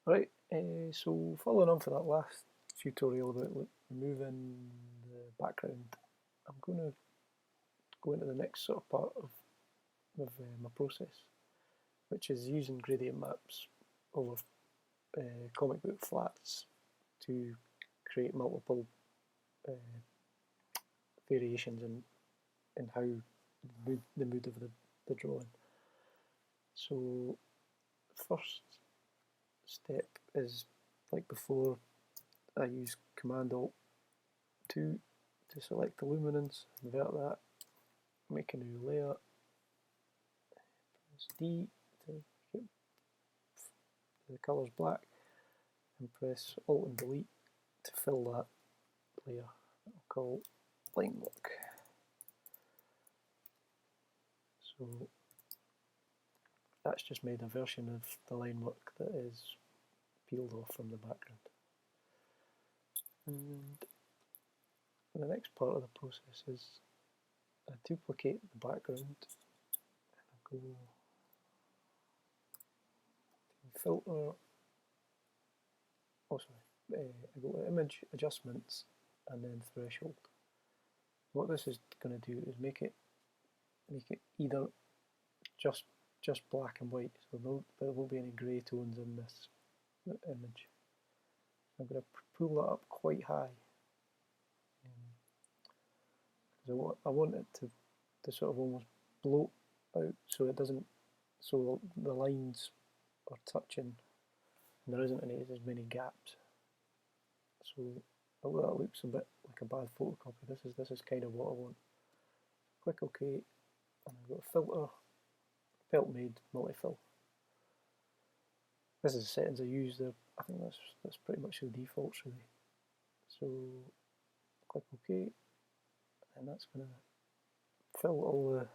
Right, so following on from that last tutorial about removing the background, I'm going to go into the next sort of part of my process, which is using gradient maps over comic book flats to create multiple uh, variations in how the mood of the drawing. So first step is, like before, I use Command Alt 2 to select the luminance, invert that, make a new layer, press D to make the colours black, and press Alt and Delete to fill that layer. I'll call line work. So that's just made a version of the line work that is peeled off from the background. And the next part of the process is I duplicate the background and I go to filter, I go to image adjustments and then threshold. What this is going to do is make it either just black and white, so there won't be any grey tones in this image. I'm going to pull that up quite high because I want it to sort of almost bloat out, so it doesn't, so the lines are touching and there isn't as many gaps. So although that looks a bit like a bad photocopy, this is kind of what I want. Click OK, and I've got a filter, Peltmade multi-fill. This is the settings I use there. I think that's pretty much the defaults really. So click OK, and that's going to fill all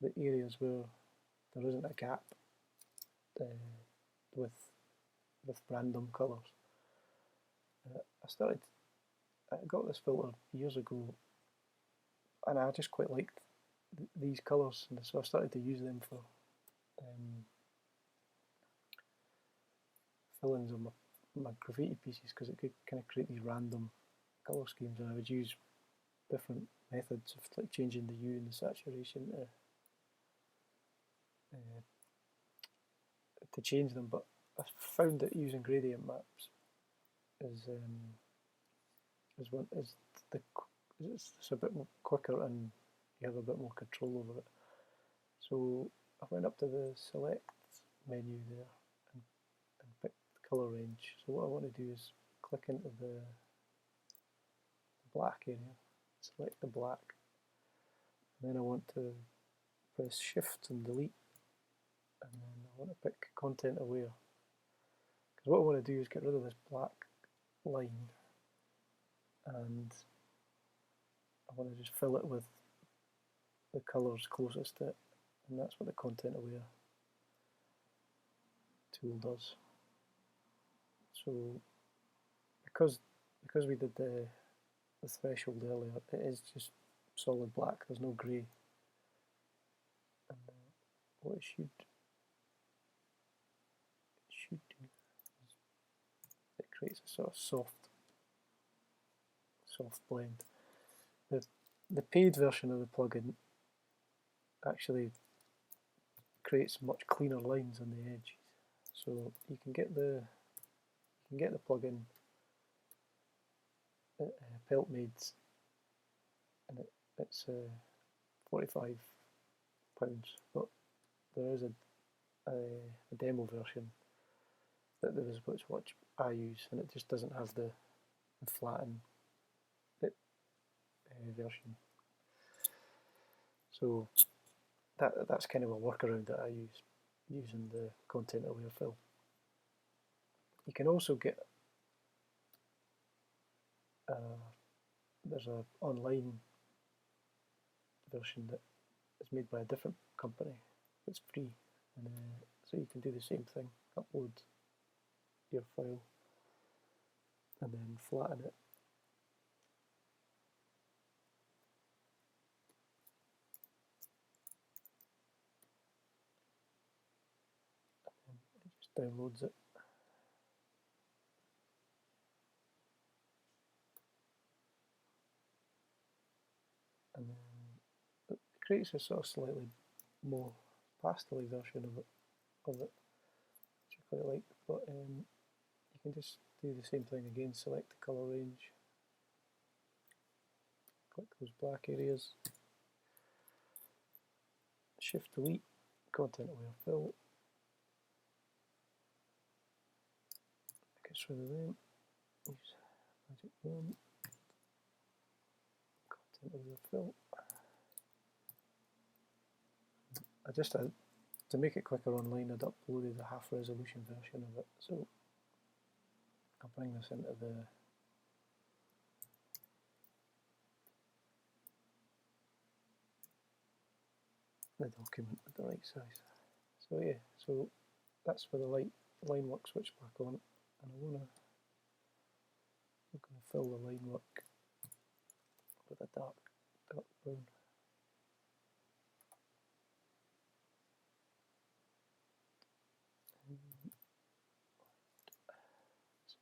the areas where there isn't a gap with random colours. I got this filter years ago, and I just quite liked these colours, and so I started to use them for fill-ins of my graffiti pieces, because it could kind of create these random colour schemes, and I would use different methods of like changing the hue and the saturation to change them. But I found that using gradient maps is it's a bit more quicker and you have a bit more control over it. So I went up to the select menu there and picked the colour range. So what I want to do is click into the black area, select the black, and then I want to press Shift and Delete, and then I want to pick Content Aware, because what I want to do is get rid of this black line, and I want to just fill it with the colours closest to it, and that's what the Content Aware tool does. So because we did the threshold earlier, it is just solid black, there's no grey. And what it should do is it creates a sort of soft blend. The paid version of the plugin actually creates much cleaner lines on the edges. So you can get the plugin at Peltmade, and it's £45, but there is a demo version that there is which I use, and it just doesn't have the flatten version. So that's kind of a workaround that I use using the Content Aware fill. You can also get there's an online version that is made by a different company. It's free, and so you can do the same thing, upload your file and then flatten it. And it just downloads it. creates a sort of slightly more pastel-y version of it, which I quite like. But you can just do the same thing again, select the colour range, click those black areas, shift delete, content aware fill, gets rid of them, use magic wand, content aware fill. I just to make it quicker online, I'd uploaded a half resolution version of it, so I'll bring this into the document at the right size. So yeah, so that's where the line work switch back on, and I'm going to fill the line work with a dark brown.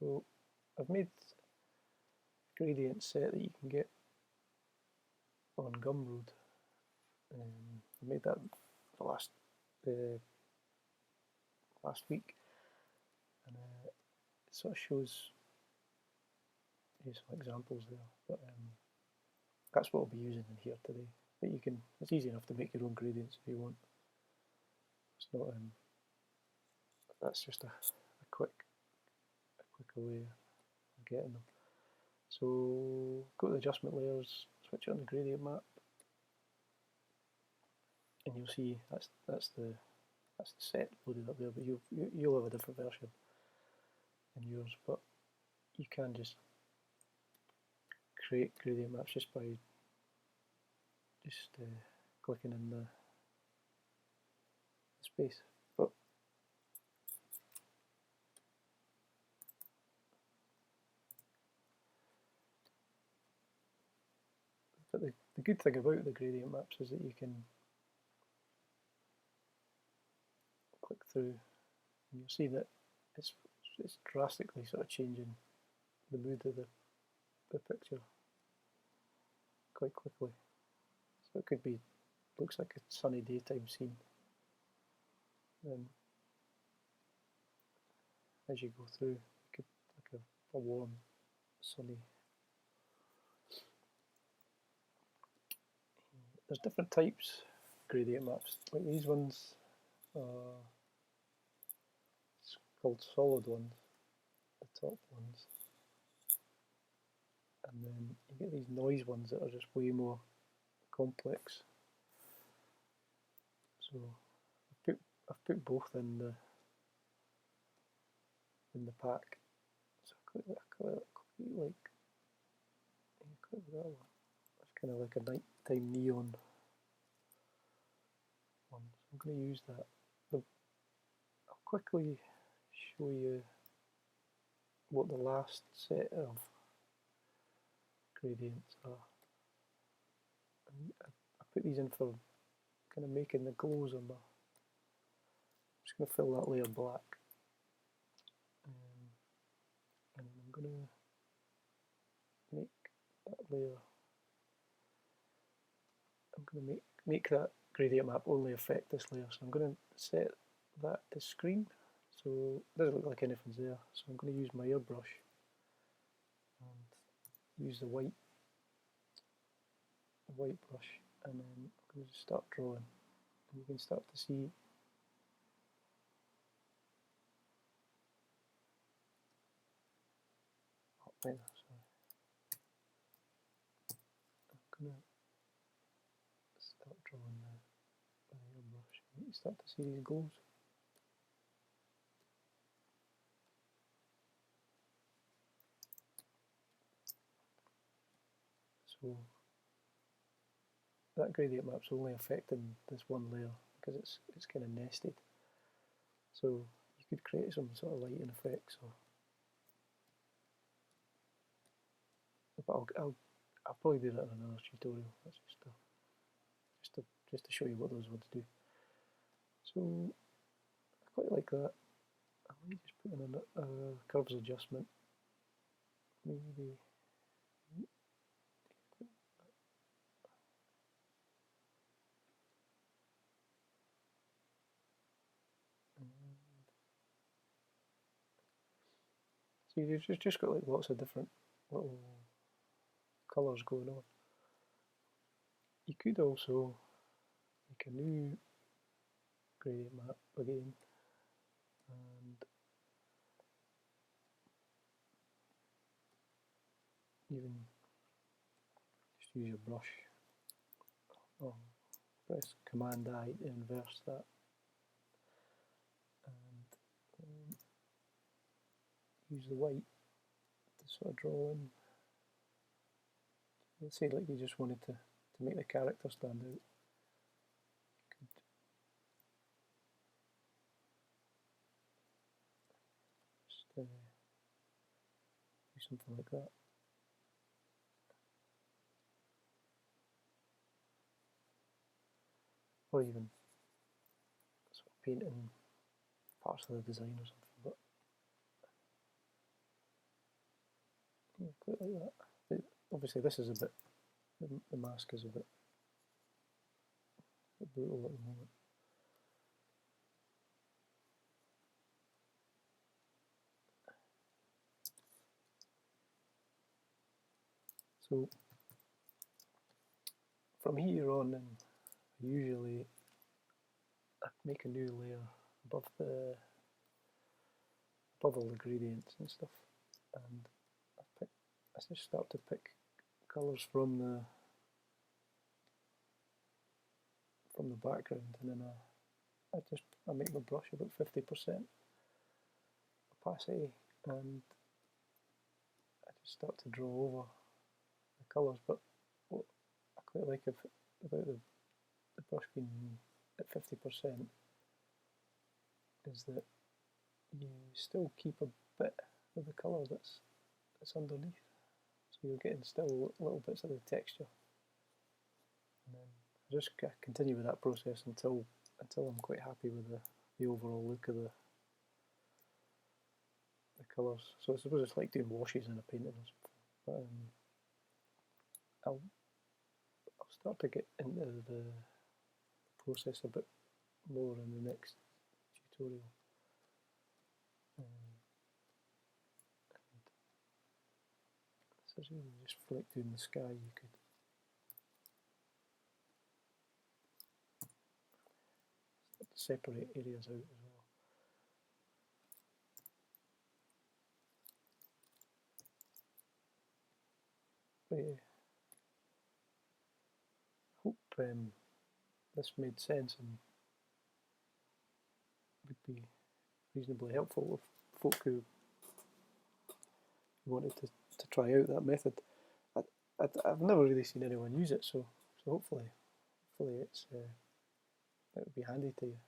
So I've made gradient set that you can get on Gumroad. I made that the last week, and it sort of shows you some examples there. But that's what I'll be using in here today. But you can, it's easy enough to make your own gradients if you want. It's not that's just a quicker way of getting them. So go to the adjustment layers, switch on the gradient map, and you'll see that's the set loaded up there. But you'll have a different version in yours. But you can just create gradient maps just by clicking in the space. But the good thing about the gradient maps is that you can click through and you'll see that it's drastically sort of changing the mood of the picture quite quickly. So it could be, looks like a sunny daytime scene. And as you go through, it could look like a warm, sunny. There's different types of gradient maps. Like these ones, it's called solid ones, the top ones. And then you get these noise ones that are just way more complex. So I've put both in the pack. So I quite like that one. It's kind of like a nighttime neon one. So I'm going to use that. I'll quickly show you what the last set of gradients are. I put these in for kind of making the glows on the. I'm just going to fill that layer black, and I'm going to make that layer. I'm going to make that gradient map only affect this layer. So I'm going to set that to screen. So it doesn't look like anything's there. So I'm going to use my airbrush and use the white brush, and then I'm going to start drawing. And you can start to see I'm going to start drawing the airbrush. You start to see these glows. So that gradient map's only affecting this one layer because it's kind of nested. So you could create some sort of lighting effects, but I'll probably do that in another tutorial. That's just to show you what those ones do. So I quite like that. I might just put in a curves adjustment. Maybe So you've just got like lots of different little colours going on. You could also make a new gradient map again and even just use your brush. Press Command I to inverse that and use the white to sort of draw in. Let's say like you just wanted to make the character stand out. You could just do something like that. Or even sort of painting parts of the design or something, but yeah, quite like that. But obviously this is a bit, the mask is a bit brutal at the moment. So from here on in, usually I make a new layer above all the gradients and stuff, and I just start to pick colours from the background, and then I make my brush about 50% opacity, and I just start to draw over the colours. But what I quite like about the brush being at 50% is that you still keep a bit of the colour that's underneath, so you're getting still little bits of the texture. And then I just continue with that process until I'm quite happy with the overall look of the colours. So I suppose it's like doing washes in a painting or something. But I'll start to get into the process a bit more in the next tutorial. So just flick doing the sky, you could start to separate areas out as well. But yeah, I hope this made sense and would be reasonably helpful with folk who wanted to try out that method. I've never really seen anyone use it, so hopefully it would be handy to you.